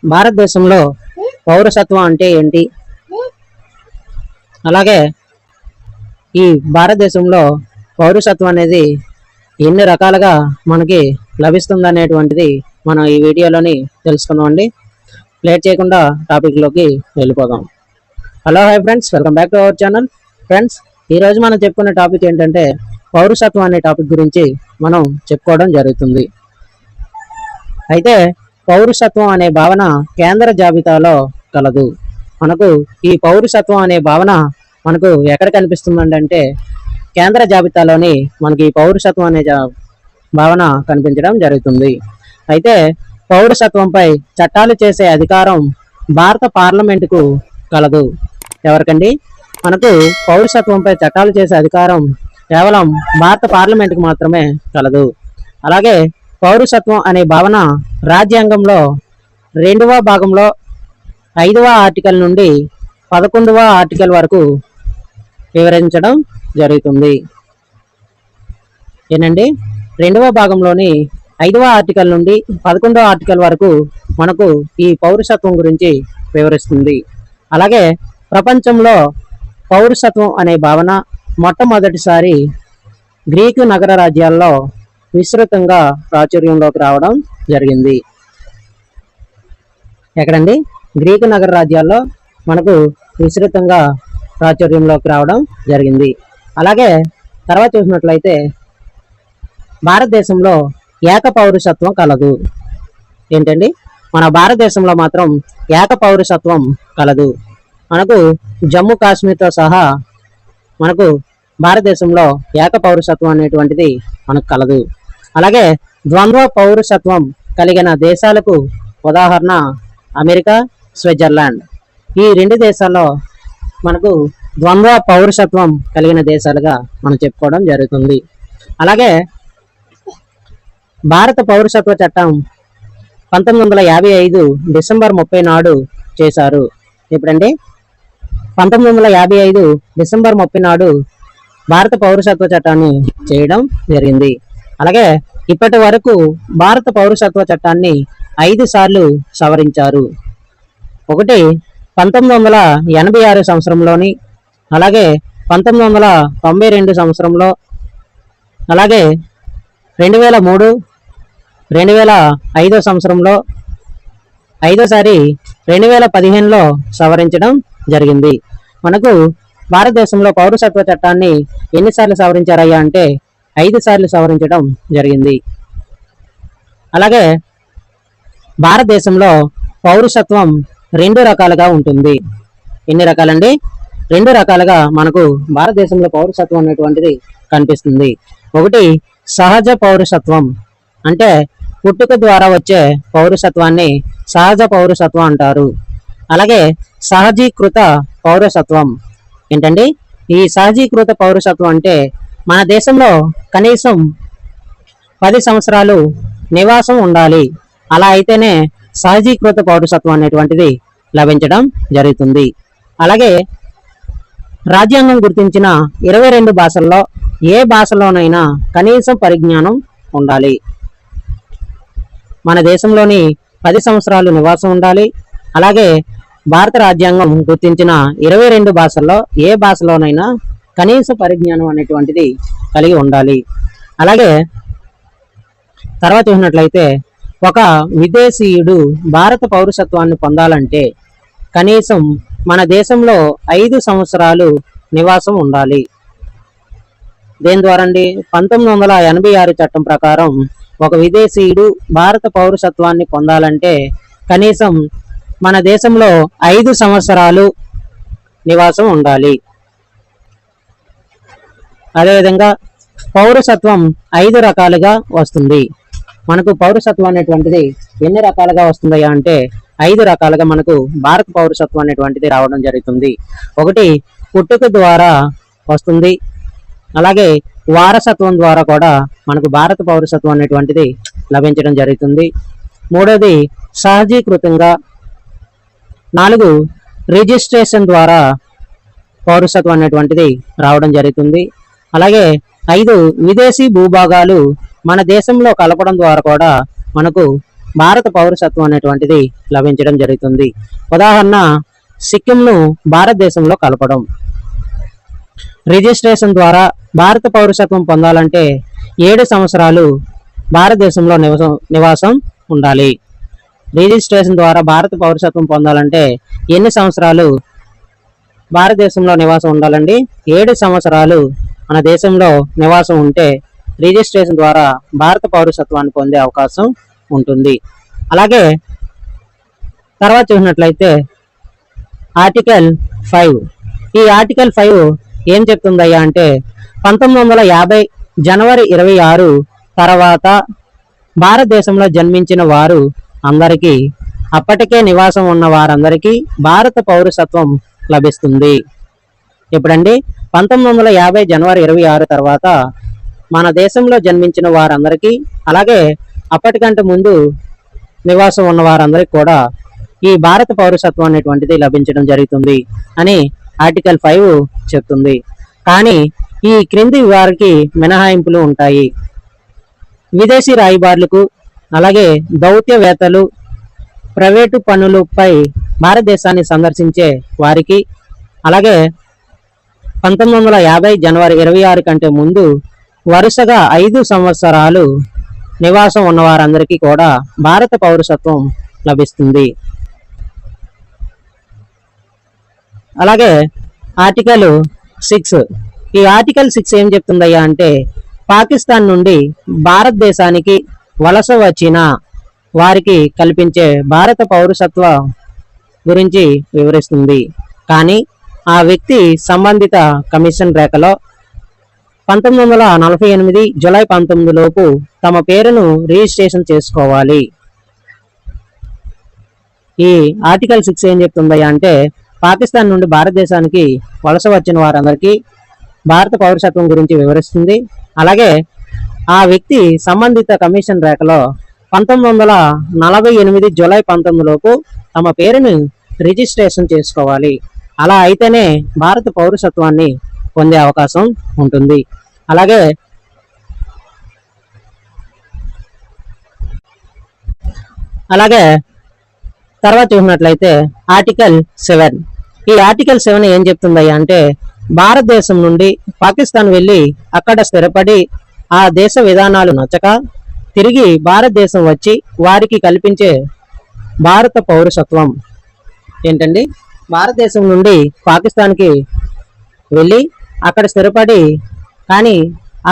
భారతదేశంలో పౌరసత్వం అంటే ఏంటి, అలాగే ఈ భారతదేశంలో పౌరసత్వం అనేది ఎన్ని రకాలుగా మనకి లభిస్తుంది అనేటువంటిది మనం ఈ వీడియోలోని తెలుసుకుందామండి. లేట్ చేయకుండా టాపిక్లోకి వెళ్ళిపోదాం. Hello hi friends, welcome back to our channel. Friends, ఈరోజు మనం చెప్పుకునే టాపిక్ ఏంటంటే పౌరసత్వం అనే టాపిక్ గురించి మనం చెప్పుకోవడం జరుగుతుంది. అయితే పౌరసత్వం అనే భావన కేంద్ర జాబితాలో కలదు. మనకు ఈ పౌరసత్వం అనే భావన మనకు ఎక్కడ కనిపిస్తుందండి అంటే కేంద్ర జాబితాలోని మనకి ఈ పౌరసత్వం అనే భావన కనిపించడం జరుగుతుంది. అయితే పౌరసత్వంపై చట్టాలు చేసే అధికారం భారత పార్లమెంటుకు కలదు. ఎవరికండి? మనకు పౌరసత్వంపై చట్టాలు చేసే అధికారం కేవలం భారత పార్లమెంటుకు మాత్రమే కలదు. అలాగే పౌరసత్వం అనే భావన రాజ్యాంగంలో 2వ భాగంలో 5వ ఆర్టికల్ నుండి 11వ ఆర్టికల్ వరకు వివరించడం జరుగుతుంది. ఏనండి, 2వ భాగంలోని 5వ ఆర్టికల్ నుండి 11వ ఆర్టికల్ వరకు మనకు ఈ పౌరసత్వం గురించి వివరిస్తుంది. అలాగే ప్రపంచంలో పౌరసత్వం అనే భావన మొట్టమొదటిసారి గ్రీకు నగర రాజ్యాల్లో విస్తృతంగా ప్రాచుర్యంలోకి రావడం జరిగింది. ఎక్కడండి? గ్రీకు నగర రాజ్యాల్లో మనకు విస్తృతంగా ప్రాచుర్యంలోకి రావడం జరిగింది. అలాగే తర్వాత చూసినట్లయితే భారతదేశంలో ఏక పౌరసత్వం కలదు. ఏంటండి? మన భారతదేశంలో మాత్రం ఏక పౌరసత్వం కలదు. మనకు జమ్మూ కాశ్మీర్తో సహా మనకు భారతదేశంలో ఏక పౌరసత్వం అనేటువంటిది మనకు కలదు. అలాగే ద్వంద్వ పౌరసత్వం కలిగిన దేశాలకు ఉదాహరణ అమెరికా, స్విట్జర్లాండ్. ఈ 2 దేశాల్లో మనకు ద్వంద్వ పౌరసత్వం కలిగిన దేశాలుగా మనం చెప్పుకోవడం జరుగుతుంది. అలాగే భారత పౌరసత్వ చట్టం 1955 డిసెంబర్ 30 నాడు చేశారు. ఎప్పుడండి? 1955 డిసెంబర్ 30 నాడు భారత పౌరసత్వ చట్టాన్ని చేయడం జరిగింది. అలాగే ఇప్పటి వరకు భారత పౌరసత్వ చట్టాన్ని 5 సార్లు సవరించారు. ఒకటి 1986 సంవత్సరంలోని, అలాగే 1992 సంవత్సరంలో, అలాగే 2003, 2005 సంవత్సరంలో, 5వసారి 2015లో సవరించడం జరిగింది. మనకు భారతదేశంలో పౌరసత్వ చట్టాన్ని ఎన్నిసార్లు సవరించారయ్యా అంటే 5 సార్లు సవరించడం జరిగింది. అలాగే భారతదేశంలో పౌరసత్వం 2 రకాలుగా ఉంటుంది. ఎన్ని రకాలండి? 2 రకాలుగా మనకు భారతదేశంలో పౌరసత్వం అనేటువంటిది కనిపిస్తుంది. ఒకటి సహజ పౌరసత్వం, అంటే పుట్టుక ద్వారా వచ్చే పౌరసత్వాన్ని సహజ పౌరసత్వం అంటారు. అలాగే సహజీకృత పౌరసత్వం. ఏంటండి? ఈ సహజీకృత పౌరసత్వం అంటే మన దేశంలో కనీసం 10 సంవత్సరాలు నివాసం ఉండాలి. అలా అయితేనే సహజీకృత పౌరసత్వం అనేటువంటిది లభించడం జరుగుతుంది. అలాగే రాజ్యాంగం గుర్తించిన 22 భాషల్లో ఏ భాషలోనైనా కనీసం పరిజ్ఞానం ఉండాలి. మన దేశంలోని 10 సంవత్సరాలు నివాసం ఉండాలి. అలాగే భారత రాజ్యాంగం గుర్తించిన 22 భాషల్లో ఏ భాషలోనైనా కనీస పరిజ్ఞానం అనేటువంటిది కలిగి ఉండాలి. అలాగే తర్వాత చూసినట్లయితే ఒక విదేశీయుడు భారత పౌరసత్వాన్ని పొందాలంటే కనీసం మన దేశంలో 5 సంవత్సరాలు నివాసం ఉండాలి. దేని ద్వారా అండి? 1986 చట్టం ప్రకారం ఒక విదేశీయుడు భారత పౌరసత్వాన్ని పొందాలంటే కనీసం మన దేశంలో 5 సంవత్సరాలు నివాసం ఉండాలి. అదేవిధంగా పౌరసత్వం 5 రకాలుగా వస్తుంది. మనకు పౌరసత్వం అనేటువంటిది ఎన్ని రకాలుగా వస్తుందయ్యా అంటే 5 రకాలుగా మనకు భారత పౌరసత్వం అనేటువంటిది రావడం జరుగుతుంది. ఒకటి పుట్టుక ద్వారా వస్తుంది. అలాగే వారసత్వం ద్వారా కూడా మనకు భారత పౌరసత్వం అనేటువంటిది లభించడం జరుగుతుంది. మూడోది సహజీకృతంగా. 4 రిజిస్ట్రేషన్ ద్వారా పౌరసత్వం అనేటువంటిది రావడం జరుగుతుంది. అలాగే 5 విదేశీ భూభాగాలు మన దేశంలో కలపడం ద్వారా కూడా మనకు భారత పౌరసత్వం అనేటువంటిది లభించడం జరుగుతుంది. ఉదాహరణ, సిక్కింను భారతదేశంలో కలపడం. రిజిస్ట్రేషన్ ద్వారా భారత పౌరసత్వం పొందాలంటే 7 సంవత్సరాలు భారతదేశంలో నివాసం ఉండాలి. రిజిస్ట్రేషన్ ద్వారా భారత పౌరసత్వం పొందాలంటే ఎన్ని సంవత్సరాలు భారతదేశంలో నివాసం ఉండాలండి? 7 సంవత్సరాలు మన దేశంలో నివాసం ఉంటే రిజిస్ట్రేషన్ ద్వారా భారత పౌరసత్వాన్ని పొందే అవకాశం ఉంటుంది. అలాగే తర్వాత చూసినట్లయితే ఆర్టికల్ 5. ఈ ఆర్టికల్ 5 ఏం చెప్తుందయ్యా అంటే 1950 జనవరి 26 తర్వాత భారతదేశంలో జన్మించిన వారు అందరికీ, అప్పటికే నివాసం ఉన్న వారందరికీ భారత పౌరసత్వం లభిస్తుంది. ఎప్పుడండి? 1950 జనవరి 26 తర్వాత మన దేశంలో జన్మించిన వారందరికీ, అలాగే అప్పటికంటే ముందు నివాసం ఉన్న వారందరికీ కూడా ఈ భారత పౌరసత్వం అనేటువంటిది లభించడం జరుగుతుంది అని ఆర్టికల్ 5 చెప్తుంది. కానీ ఈ క్రింది వారికి మినహాయింపులు ఉంటాయి. విదేశీ రాయబారులకు, అలాగే దౌత్యవేత్తలు, ప్రైవేటు పనులపై భారతదేశాన్ని సందర్శించే వారికి, అలాగే 1950 జనవరి 26 కంటే ముందు వరుసగా 5 సంవత్సరాలు నివాసం ఉన్న వారందరికీ కూడా భారత పౌరసత్వం లభిస్తుంది. అలాగే ఆర్టికల్ 6. ఈ ఆర్టికల్ 6 ఏం చెప్తుందయ్యా అంటే పాకిస్తాన్ నుండి భారతదేశానికి వలస వచ్చిన వారికి కల్పించే భారత పౌరసత్వ గురించి వివరిస్తుంది. కానీ ఆ వ్యక్తి సంబంధిత కమిషన్ రేఖలో 1948 జూలై 19 లోపు తమ పేరును రిజిస్ట్రేషన్ చేసుకోవాలి. ఈ ఆర్టికల్ 6 ఏం చెప్తుందయ్యా అంటే పాకిస్తాన్ నుండి భారతదేశానికి వలస వచ్చిన వారందరికీ భారత పౌరసత్వం గురించి వివరిస్తుంది. అలాగే ఆ వ్యక్తి సంబంధిత కమిషన్ రేఖలో 1948 జూలై 19 లోపు తమ పేరును రిజిస్ట్రేషన్ చేసుకోవాలి. అలా అయితేనే భారత పౌరసత్వాన్ని పొందే అవకాశం ఉంటుంది. అలాగే తర్వాత చూసినట్లయితే ఆర్టికల్ 7. ఈ ఆర్టికల్ 7 ఏం చెప్తుందయ్యా అంటే భారతదేశం నుండి పాకిస్తాన్ వెళ్ళి అక్కడ స్థిరపడి ఆ దేశ విధానాలు నచ్చక తిరిగి భారతదేశం వచ్చి వారికి కల్పించే భారత పౌరసత్వం. ఏంటండి? భారతదేశం నుండి పాకిస్తాన్కి వెళ్ళి అక్కడ స్థిరపడి కానీ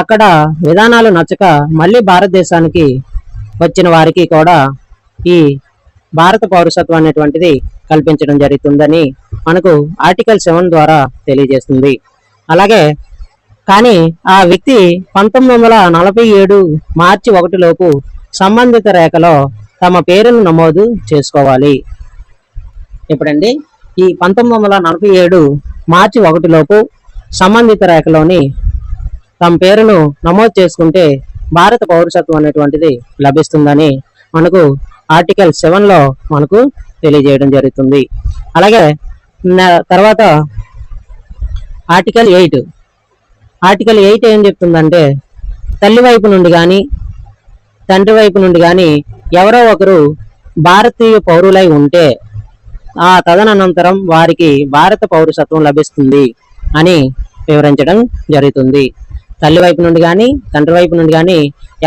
అక్కడ విధానాలు నచ్చక మళ్ళీ భారతదేశానికి వచ్చిన వారికి కూడా ఈ భారత పౌరసత్వం అనేటువంటిది కల్పించడం జరుగుతుందని మనకు ఆర్టికల్ 7 ద్వారా తెలియజేస్తుంది. అలాగే కానీ ఆ వ్యక్తి 1947 మార్చి 1 లోపు సంబంధిత రేఖలో తమ పేరును నమోదు చేసుకోవాలి. ఎప్పుడండి? ఈ 1947 మార్చి 1 లోపు సంబంధిత రేఖలోని తమ పేరును నమోదు చేసుకుంటే భారత పౌరసత్వం అనేటువంటిది లభిస్తుందని మనకు ఆర్టికల్ 7లో మనకు తెలియజేయడం జరుగుతుంది. అలాగే తర్వాత ఆర్టికల్ 8. ఆర్టికల్ 8 ఏం చెప్తుందంటే తల్లి వైపు నుండి కానీ తండ్రి వైపు నుండి కానీ ఎవరో ఒకరు భారతీయ పౌరులై ఉంటే ఆ తదనంతరం వారికి భారత పౌరసత్వం లభిస్తుంది అని వివరించడం జరుగుతుంది. తల్లి వైపు నుండి కానీ తండ్రి వైపు నుండి కానీ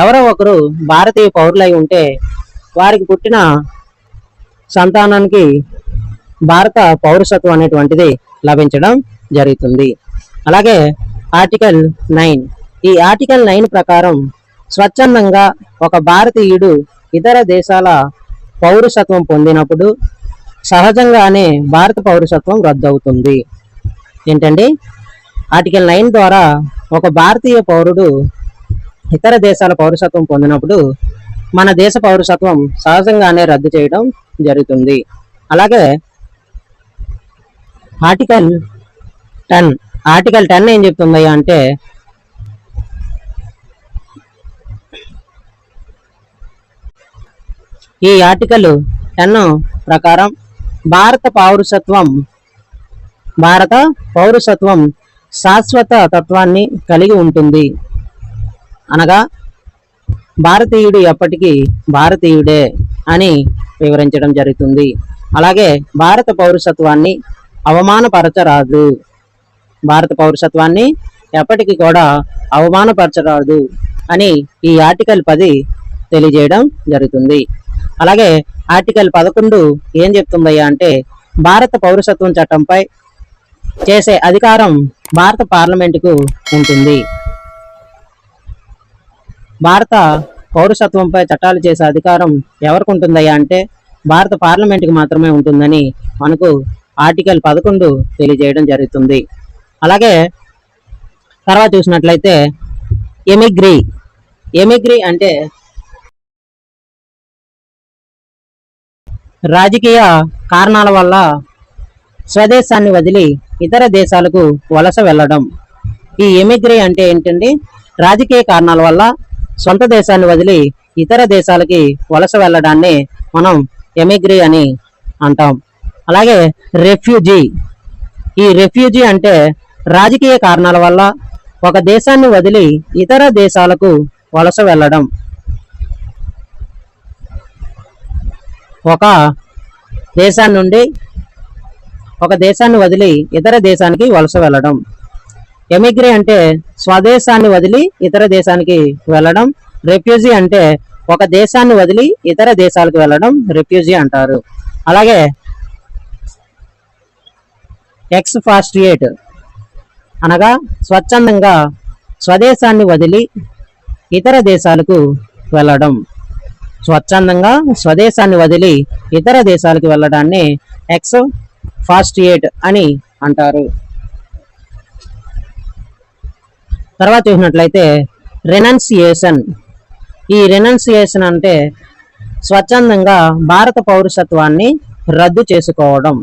ఎవరో ఒకరు భారతీయ పౌరులై ఉంటే వారికి పుట్టిన సంతానానికి భారత పౌరసత్వం అనేటువంటిది లభించడం జరుగుతుంది. అలాగే ఆర్టికల్ 9. ఈ ఆర్టికల్ 9 ప్రకారం స్వచ్ఛందంగా ఒక భారతీయుడు ఇతర దేశాల పౌరసత్వం పొందినప్పుడు సహజంగానే భారత పౌరసత్వం రద్దవుతుంది. ఏంటండి? ఆర్టికల్ 9 ద్వారా ఒక భారతీయ పౌరుడు ఇతర దేశాల పౌరసత్వం పొందినప్పుడు మన దేశ పౌరసత్వం సహజంగానే రద్దు చేయడం జరుగుతుంది. అలాగే ఆర్టికల్ 10. ఆర్టికల్ 10 ఏం చెప్తుంది అంటే ఈ ఆర్టికల్ 10 ప్రకారం భారత పౌరసత్వం శాశ్వత తత్వాన్ని కలిగి ఉంటుంది. అనగా భారతీయుడు ఎప్పటికీ భారతీయుడే అని వివరించడం జరుగుతుంది. అలాగే భారత పౌరసత్వాన్ని అవమానపరచరాదు, భారత పౌరసత్వాన్ని ఎప్పటికీ కూడా అవమానపరచరాదు అని ఈ ఆర్టికల్ 10 తెలియజేయడం జరుగుతుంది. అలాగే ఆర్టికల్ 11 ఏం చెప్తుందయ్యా అంటే, భారత పౌరసత్వం చట్టంపై చేసే అధికారం భారత పార్లమెంటుకు ఉంటుంది. భారత పౌరసత్వంపై చట్టాలు చేసే అధికారం ఎవరికి ఉంటుందయ్యా అంటే భారత పార్లమెంటుకి మాత్రమే ఉంటుందని మనకు ఆర్టికల్ 11 తెలియజేయడం జరుగుతుంది. అలాగే తర్వాత చూసినట్లయితే ఎమిగ్రీ అంటే రాజకీయ కారణాల వల్ల స్వదేశాన్ని వదిలి ఇతర దేశాలకు వలస వెళ్ళడం. ఈ ఎమిగ్రీ అంటే ఏంటండి? రాజకీయ కారణాల వల్ల సొంత దేశాన్ని వదిలి ఇతర దేశాలకి వలస వెళ్ళడాన్ని మనం ఎమిగ్రీ అని అంటాం. అలాగే ఈ రెఫ్యూజీ అంటే రాజకీయ కారణాల వల్ల ఒక దేశాన్ని వదిలి ఇతర దేశాలకు వలస వెళ్ళడం. ఒక దేశాన్ని వదిలి ఇతర దేశానికి వలస వెళ్ళడం. ఎమిగ్రీ అంటే స్వదేశాన్ని వదిలి ఇతర దేశానికి వెళ్ళడం. రెఫ్యూజీ అంటే ఒక దేశాన్ని వదిలి ఇతర దేశాలకు వెళ్ళడం రెఫ్యూజీ అంటారు. అలాగే ఎక్స్పాట్రియేట్ అనగా స్వచ్ఛందంగా స్వదేశాన్ని వదిలి ఇతర దేశాలకు వెళ్ళడం. స్వచ్ఛందంగా స్వదేశాన్ని వదిలి ఇతర దేశాలకు వెళ్ళడాన్ని ఎక్స్పాట్రియేట్ అని అంటారు. తర్వాత చూసినట్లయితే రెనౌన్సియేషన్ అంటే స్వచ్ఛందంగా భారత పౌరసత్వాన్ని రద్దు చేసుకోవడం.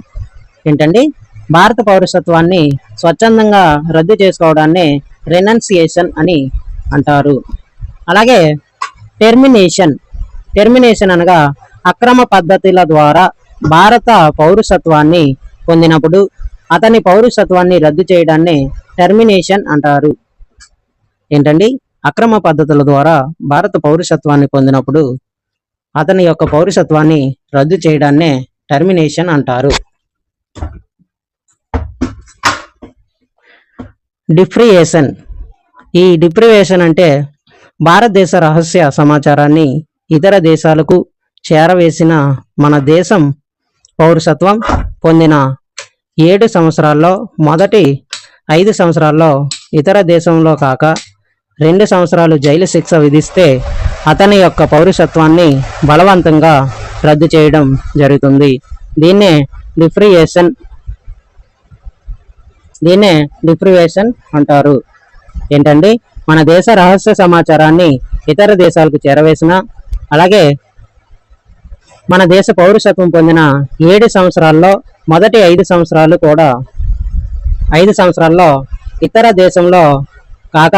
ఏంటండి? భారత పౌరసత్వాన్ని స్వచ్ఛందంగా రద్దు చేసుకోవడాన్ని రెనౌన్సియేషన్ అని అంటారు. అలాగే టెర్మినేషన్ అనగా అక్రమ పద్ధతుల ద్వారా భారత పౌరసత్వాన్ని పొందినప్పుడు అతని పౌరసత్వాన్ని రద్దు చేయడాన్ని టెర్మినేషన్ అంటారు. ఏంటండి? అక్రమ పద్ధతుల ద్వారా భారత పౌరసత్వాన్ని పొందినప్పుడు అతని యొక్క పౌరసత్వాన్ని రద్దు చేయడాన్నే టెర్మినేషన్ అంటారు. డిప్రివేషన్ అంటే భారతదేశ రహస్య సమాచారాన్ని ఇతర దేశాలకు చేరవేసిన మన దేశం పౌరసత్వం పొందిన 7 సంవత్సరాల్లో మొదటి 5 సంవత్సరాల్లో ఇతర దేశంలో కాక 2 సంవత్సరాలు జైలు శిక్ష విధిస్తే అతని యొక్క పౌరసత్వాన్ని బలవంతంగా రద్దు చేయడం జరుగుతుంది. దీన్నే డిప్రివేషన్ అంటారు. ఏంటండి? మన దేశ రహస్య సమాచారాన్ని ఇతర దేశాలకు చేరవేసిన, అలాగే మన దేశ పౌరసత్వం పొందిన 7 సంవత్సరాల్లో మొదటి 5 సంవత్సరాలు కూడా 5 సంవత్సరాల్లో ఇతర దేశంలో కాక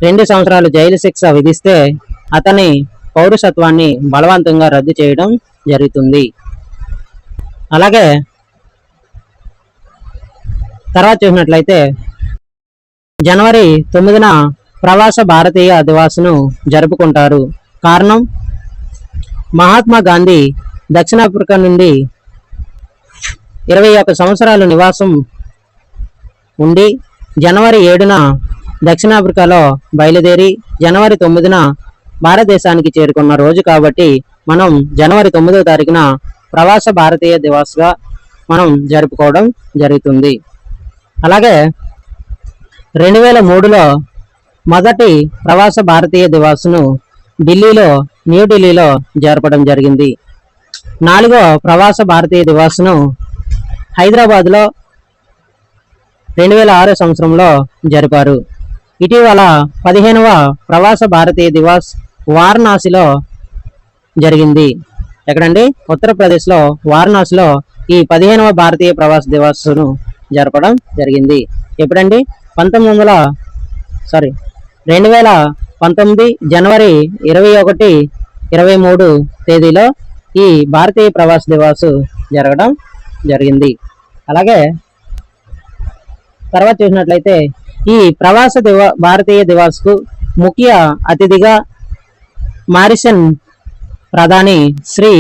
2 సంవత్సరాలు జైలు శిక్ష విధిస్తే అతని పౌరసత్వాన్ని బలవంతంగా రద్దు చేయడం జరుగుతుంది. అలాగే తర్వాత చూసినట్లయితే జనవరి 9న ప్రవాస భారతీయ దివాస్ను జరుపుకుంటారు. కారణం, మహాత్మా గాంధీ దక్షిణాఫ్రికా నుండి 21 సంవత్సరాలు నివాసం ఉండి జనవరి 7న దక్షిణాఫ్రికాలో బయలుదేరి జనవరి 9న భారతదేశానికి చేరుకున్న రోజు కాబట్టి మనం జనవరి 9వ తారీఖున ప్రవాస భారతీయ దివాస్గా మనం జరుపుకోవడం జరుగుతుంది. అలాగే 2003లో మొదటి ప్రవాస భారతీయ దివాస్ను న్యూఢిల్లీలో జరపడం జరిగింది. 4వ ప్రవాస భారతీయ దివాస్ను హైదరాబాద్లో 2006 సంవత్సరంలో జరిపారు. ఇటీవల 15వ ప్రవాస భారతీయ దివాస్ వారణాసిలో జరిగింది. ఎక్కడండి? ఉత్తరప్రదేశ్లో వారణాసిలో ఈ 15వ భారతీయ ప్రవాస దివాస్ను జరపడం జరిగింది. ఎప్పుడండి? 2019 జనవరి 21, 23 తేదీలో ఈ భారతీయ ప్రవాస దివాస్ జరగడం జరిగింది. అలాగే తర్వాత చూసినట్లయితే ఈ ప్రవాస భారతీయ దివాస్కు ముఖ్య అతిథిగా మారిషన్ ప్రధాని శ్రీ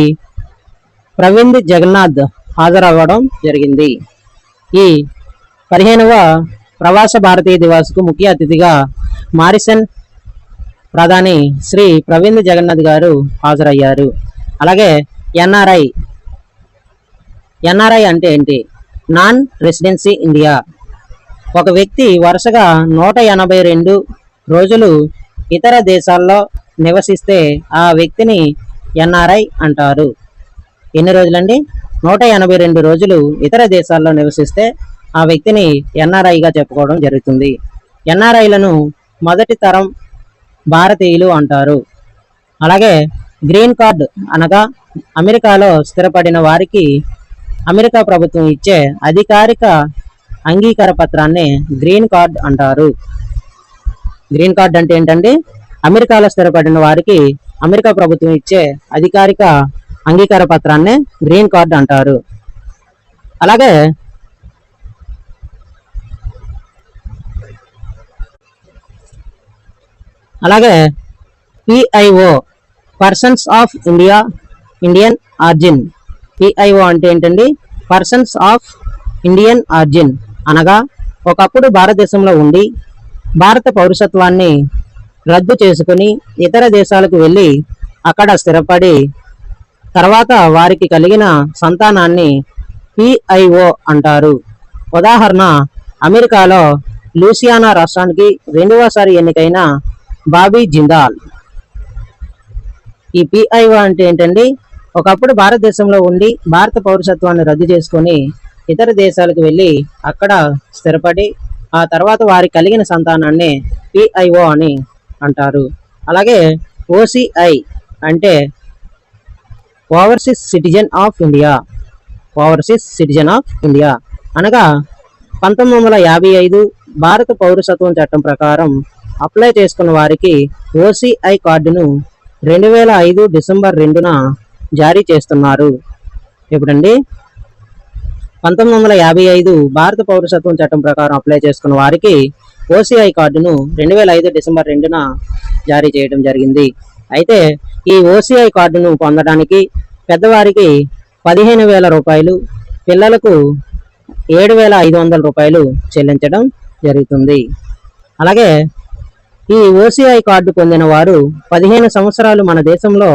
ప్రవింద్ జగన్నాథ్ హాజరవ్వడం జరిగింది. ఈ 15వ ప్రవాస భారతీయ దివాస్కు ముఖ్య అతిథిగా మారిషన్ ప్రధాని శ్రీ ప్రవింద్ జగన్నాథ్ గారు హాజరయ్యారు. అలాగే ఎన్ఆర్ఐ అంటే ఏంటి? Non residency India. ఒక వ్యక్తి వరుసగా 182 రోజులు ఇతర దేశాల్లో నివసిస్తే ఆ వ్యక్తిని ఎన్ఆర్ఐ అంటారు. ఎన్ని రోజులండి? 182 రోజులు ఇతర దేశాల్లో నివసిస్తే ఆ వ్యక్తిని ఎన్ఆర్ఐగా చెప్పుకోవడం జరుగుతుంది. ఎన్ఆర్ఐలను మొదటి తరం భారతీయులు అంటారు. అలాగే గ్రీన్ కార్డ్ అనగా అమెరికాలో స్థిరపడిన వారికి అమెరికా ప్రభుత్వం ఇచ్చే అధికారిక అంగీకార పత్రాన్ని గ్రీన్ కార్డ్ అంటారు. గ్రీన్ కార్డ్ అంటే ఏంటండి? అమెరికాలో స్థిరపడిన వారికి అమెరికా ప్రభుత్వం ఇచ్చే అధికారిక అంగీకార పత్రాన్ని గ్రీన్ కార్డ్ అంటారు. అలాగే PIO persons of Indian ఆర్జిన్. PIO అంటే ఏంటండి? పర్సన్స్ ఆఫ్ ఇండియన్ ఆర్జిన్ అనగా ఒకప్పుడు భారతదేశంలో ఉండి భారత పౌరసత్వాన్ని రద్దు చేసుకుని ఇతర దేశాలకు వెళ్ళి అక్కడ స్థిరపడి తర్వాత వారికి కలిగిన సంతానాన్ని పిఐఓ అంటారు. ఉదాహరణ, అమెరికాలో లూసియానా రాష్ట్రానికి 2వసారి ఎన్నికైన బాబీ జిందాల్. ఈ పిఐఓ అంటే ఏంటండి? ఒకప్పుడు భారతదేశంలో ఉండి భారత పౌరసత్వాన్ని రద్దు చేసుకొని ఇతర దేశాలకు వెళ్ళి అక్కడ స్థిరపడి ఆ తర్వాత వారి కలిగిన సంతానాన్ని పిఐఓ అని అంటారు. అలాగే ఓసిఐ అంటే overseas citizen of India. Overseas citizen of India అనగా 1955 భారత పౌరసత్వం చట్టం ప్రకారం అప్లై చేసుకున్న వారికి ఓసిఐ కార్డును 2005 డిసెంబర్ 2న జారీ చేస్తున్నారు. ఎప్పుడండి? 1955 భారత పౌరసత్వం చట్టం ప్రకారం అప్లై చేసుకున్న వారికి ఓసిఐ కార్డును 2005 డిసెంబర్ 2న జారీ చేయడం జరిగింది. అయితే ఈ ఓసిఐ కార్డును పొందడానికి పెద్దవారికి 15,000 రూపాయలు, పిల్లలకు 7,500 రూపాయలు చెల్లించడం జరుగుతుంది. అలాగే ఈ ఓసిఐ కార్డు పొందిన వారు 15 సంవత్సరాలు మన దేశంలో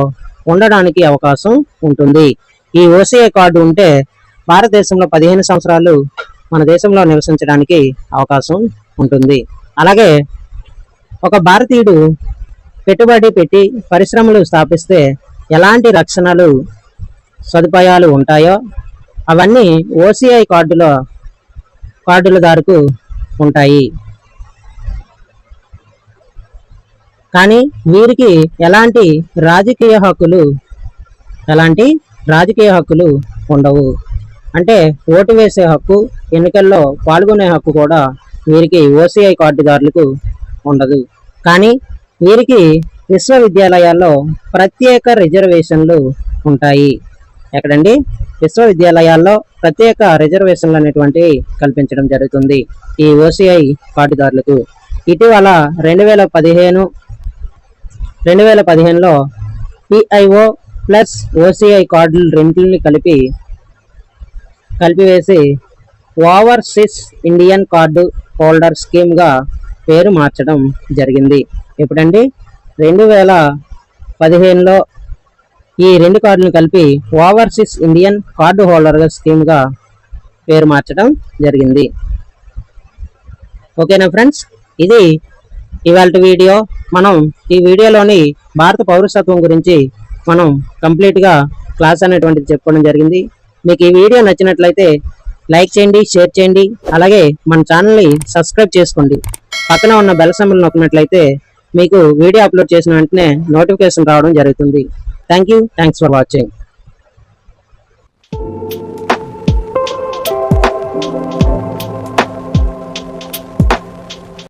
ఉండడానికి అవకాశం ఉంటుంది. ఈ ఓసిఐ కార్డు ఉంటే భారతదేశంలో 15 సంవత్సరాలు మన దేశంలో నివసించడానికి అవకాశం ఉంటుంది. అలాగే ఒక భారతీయుడు పెట్టుబడి పెట్టి పరిశ్రమలు స్థాపిస్తే ఎలాంటి రక్షణలు సదుపాయాలు ఉంటాయో అవన్నీ ఓసిఐ కార్డులదారుకు ఉంటాయి. కానీ వీరికి ఎలాంటి రాజకీయ హక్కులు ఉండవు. అంటే ఓటు వేసే హక్కు, ఎన్నికల్లో పాల్గొనే హక్కు కూడా వీరికి ఓసిఐ కార్డుదారులకు ఉండదు. కానీ వీరికి విశ్వవిద్యాలయాల్లో ప్రత్యేక రిజర్వేషన్లు ఉంటాయి. ఎక్కడండి? విశ్వవిద్యాలయాల్లో ప్రత్యేక రిజర్వేషన్లు అనేటువంటివి కల్పించడం జరుగుతుంది ఈ ఓసిఐ కార్డుదారులకు. ఇటీవల 2015లో పిఐఓ ప్లస్ ఓసిఐ కార్డులు రెండింటిని కలిపివేసి ఓవర్సీస్ ఇండియన్ కార్డు హోల్డర్ స్కీమ్గా పేరు మార్చడం జరిగింది. ఎప్పుడండి? 2015లో ఈ 2 కార్డులను కలిపి ఓవర్సీస్ ఇండియన్ కార్డు హోల్డర్ స్కీమ్గా పేరు మార్చడం జరిగింది. ఓకేనా ఫ్రెండ్స్? ఇది ఇవాళ వీడియో. మనం ఈ వీడియోలోని భారత పౌరసత్వం గురించి మనం కంప్లీట్గా క్లాస్ అనేటువంటిది చెప్పుకోవడం జరిగింది. మీకు ఈ వీడియో నచ్చినట్లయితే లైక్ చేయండి, షేర్ చేయండి, అలాగే మన ఛానల్ని సబ్స్క్రైబ్ చేసుకోండి. పక్కన ఉన్న బెల్ సింబల్ నొక్కినట్లయితే మీకు వీడియో అప్లోడ్ చేసిన వెంటనే నోటిఫికేషన్ రావడం జరుగుతుంది. Thanks for watching.